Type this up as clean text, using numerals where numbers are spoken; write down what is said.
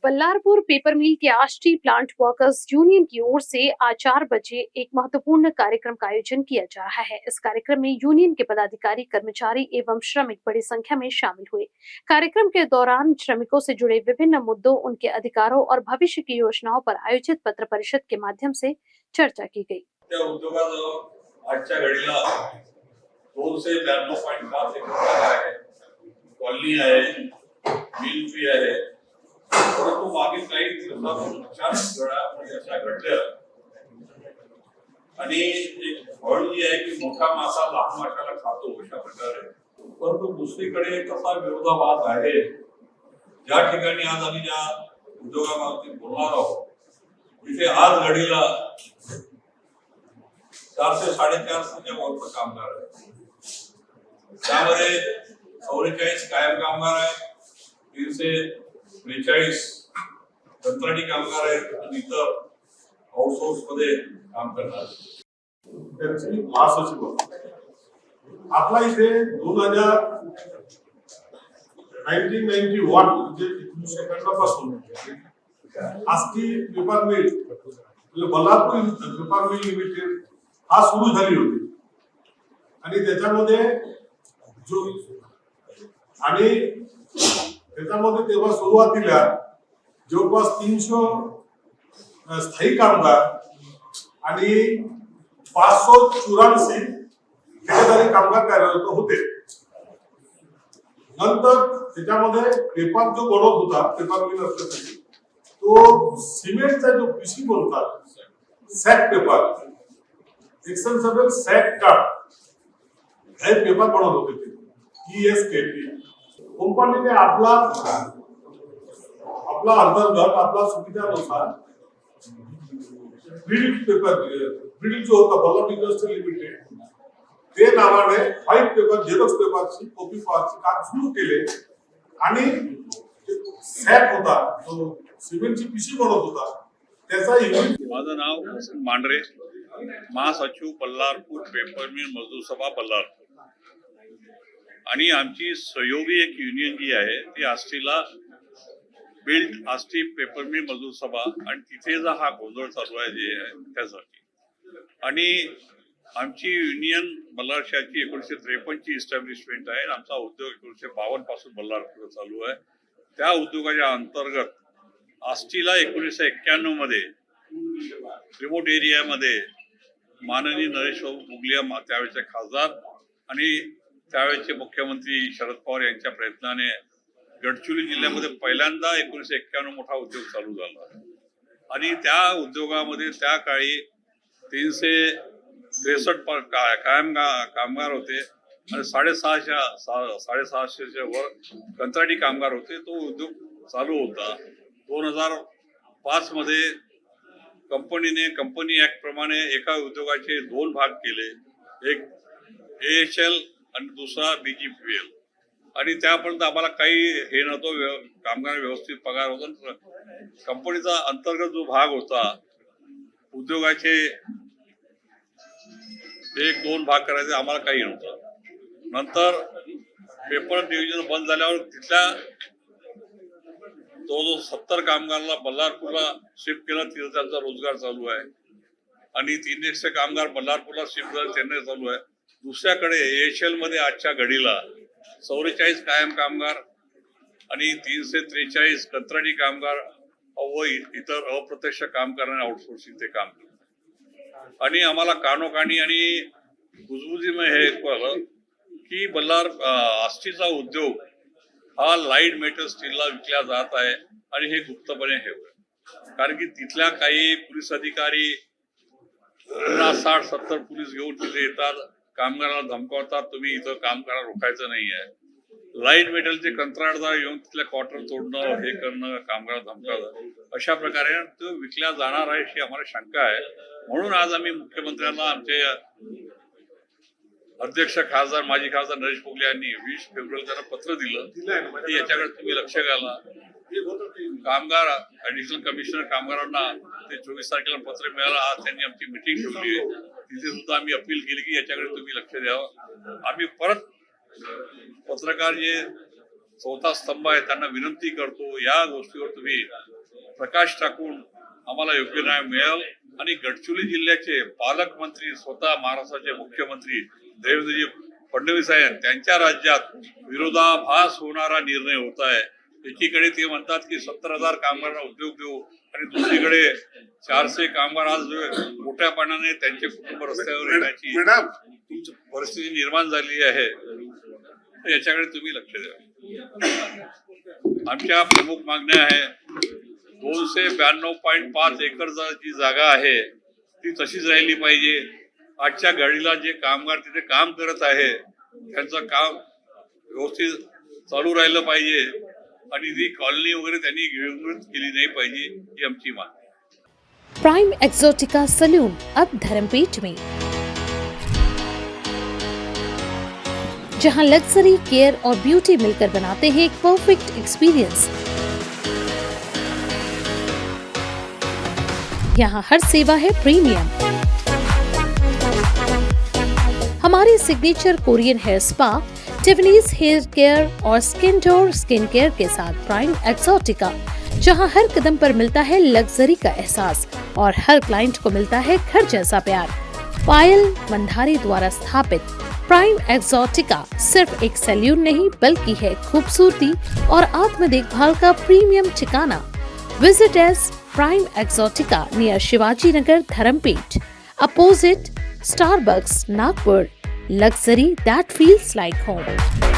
Ballarpur paper mill के Ashti plant workers union की or से आज 4 बजे एक महत्वपूर्ण कार्यक्रम का आयोजन किया जा रहा है। इस कार्यक्रम में यूनियन के पदाधिकारी, कर्मचारी एवं श्रमिक बड़ी संख्या में शामिल हुए। कार्यक्रम के दौरान श्रमिकों से जुड़े विभिन्न मुद्दों, उनके अधिकारों और भविष्य की योजनाओं पर आयोजित पत्र परिषद के माध्यम से चर्चा की गई। आजच्या घडीला 2 से 92.5 एकर आहे, कॉलनी आहे, मिल फी आहे, परंतु मागील काही दिवसांपासून अचानक घडामोडी अशा घडल्या आणि एक फळ जी आहे की मोठा मासा लहान माशाला खातो अशा प्रकारे, परंतु दुसरीकडे कसा विरोधाभास आहे। ज्या ठिकाणी आज आम्ही ज्या उद्योगाबाबतीत बोलणार आहोत तिथे आज घडीला 400 से 450 वरचं कामगार आहे। त्यामध्ये 44 कायम कामगार आहेत, 343 कंत्राटी कामगार आहेत आणि इतर आउटसोर्स मध्ये काम करणार। त्यांची महासचिव आपला इथे 1991 म्हणजे 1991 पासून Ashti paper mill Ballarpur paper mill limited हा सुरू झाली होती आणि त्याच्यामध्ये तेव्हा सुरुवातीला जवळपास 300 स्थायी कामगार आणि 584 ठेकेदारी कामगार कार्यरत होते। नंतर त्याच्यामध्ये पेपर जो बनवत होता, पेपर मिल असल्यासाठी तो सिमेंटचा जो पीसी बोलतात, सॅक पेपर, एक्सटेन्सिबल सॅक कार्ड हे पेपर बनवत होते ते ESKP कंपनीने आपला अंतर्गत आपला सुविधानुसार बिल्ड जो होता बल्लभ इंडस्ट्री लिमिटेड ते नावाने व्हाईट पेपर, झेरॉक्स पेपरची कॉपी पावरची काम सुरू केले आणि सॅक होता जो सिमेंटची पीसी बनवत होता त्याचा युनिट। माझं नाव हसन मांढरे, महासचिव बल्लारपूर पेपर मिल मजदूर सभा बल्लारपूर। आणि आमची सहयोगी एक युनियन जी आहे ती आष्टीला बिल्ड आष्टी पेपर मिल मजदूर सभा आणि तिथे जो हा गोंधळ चालू आहे जे आहे त्यासाठी। आणि आमची युनियन बल्लार शहराची 1953 ची इस्टॅब्लिशमेंट आहे। आमचा उद्योग 1952 पासून बल्लारपूर चालू आहे। त्या उद्योगाच्या अंतर्गत आष्टीला 1991 मध्ये रिमोट एरियामध्ये माननीय नरेश बाबू मुगलिया त्यावेळेचे खासदार आणि त्यावेळेचे मुख्यमंत्री शरद पवार यांच्या प्रयत्नाने गडचिरोली जिल्ह्यामध्ये पहिल्यांदा 1991 मोठा उद्योग चालू झाला आणि त्या उद्योगामध्ये त्या काळी 363 कायम कामगार होते आणि 650 वर कंत्राटी कामगार होते। तो उद्योग चालू होता। 2005 मध्ये कंपनी ऍक्ट प्रमाणे एका उद्योगाचे 2 भाग केले, एक AHL आणि दुसरा BGPL आणि त्यापर्यंत आम्हाला काही हे नव्हतं, कामगार व्यवस्थित पगार होता। कंपनीचा अंतर्गत जो भाग होता उद्योगाचे 1-2 भाग करायचे, आम्हाला काही नव्हतं। नंतर पेपर डिव्हिजन बंद झाल्यावर तिथल्या 70 कामगारांना बल्लारपूरला शिफ्ट केलं, तिथं त्यांचा रोजगार चालू आहे आणि 300 कामगार बल्लारपूरला शिफ्ट झाले, त्यांना चालू आहे। दुसऱ्याकडे AHL मध्ये आजच्या घडीला 44 कायम कामगार आणि 343 कंत्राटी कामगार व इतर अप्रत्यक्ष काम करणारे आउटसोर्सिंग ते काम करतात। आणि आम्हाला कानोकानी आणि गुजबुजीमध्ये हे कळलं की आष्टीचा उद्योग हा लाईट मेटल स्टीलला विकला जात आहे आणि हे गुप्तपणे हे होय। कारण की तिथल्या काही पोलीस अधिकारी 50-60-70 पोलीस घेऊन तिथे येतात, कामगाराला धमकावतात, तुम्ही इथं काम करा, रोखायचं नाही आहे। लाईट मेटलचे कंत्राटदार येऊन तिथल्या क्वार्टर तोडणं, हे करणं, कामगाराला धमकावणं, अशा प्रकारे तो विकला जाणार आहे अशी आम्हाला शंका आहे। म्हणून आज आम्ही मुख्यमंत्र्यांना, आमचे अध्यक्ष खासदार, माजी खासदार नरेश मुगलिया यांनी 20 फेब्रुवारी त्यांना पत्र दिलं की याच्याकडे तुम्ही लक्ष घाला। कामगार ऍडिशनल कमिशनर कामगारांना ते 24 तारखेला पत्र मिळालं। आज त्यांनी आमची मिटिंग ठेवली आहे, तिथे सुद्धा आम्ही अपील केली की याच्याकडे तुम्ही लक्ष द्यावं। आम्ही परत पत्रकार जे चौथा स्तंभ आहे त्यांना विनंती करतो या गोष्टीवर तुम्ही प्रकाश टाकून आम्हाला योग्य न्याय मिळेल आणि गडचिरोली जिल्ह्याचे पालकमंत्री स्वतः महाराष्ट्राचे मुख्यमंत्री देवेंद्रजी फडणवीस आहेत त्यांच्या राज्यात विरोधाभास होणारा निर्णय होत आहे. एकीकडे ते म्हणतात की 70,000 कामगारांना उद्योग देऊ आणि दुसरीकडे 400 कामगार आज मोठ्या पाण्याने त्यांचे कुटुंब रस्त्यावर येण्याची परिस्थिती निर्माण झाली आहे. याच्याकडे तुम्ही लक्ष द्या. आमच्या प्रमुख मागण्या आहे 292.5 एकर जी जागा आहे ती तशीच राहिली पाहिजे. आजच्या घडीला जे कामगार तिथे काम करत आहे त्यांचं काम व्यवस्थित चालू राहिलं पाहिजे आणि ती कॉलनी वगैरे त्यांनी गिळमुळीत केली नाही पाहिजे ही आमची मागणी. प्राइम एक्सोटिका सैलून अब धर्मपेट में, जहां लग्जरी, केयर और ब्यूटी मिलकर बनाते हैं एक परफेक्ट एक्सपीरियंस। यहाँ हर सेवा है प्रीमियम। हमारे signature Korean hair spa, Tiffany's hair care और स्किन केयर के साथ प्राइम एक्सोटिका, जहां हर कदम पर मिलता है लग्जरी का एहसास और हर क्लाइंट को मिलता है घर जैसा प्यार। पायल मंधारी द्वारा स्थापित प्राइम एक्सोटिका सिर्फ एक सैलून नहीं बल्कि है खूबसूरती और आत्म देखभाल का प्रीमियम ठिकाना। Visit S Prime Exotica near Shivaji Nagar, Dharampeth, opposite Starbucks, Nagpur. Luxury that feels like home.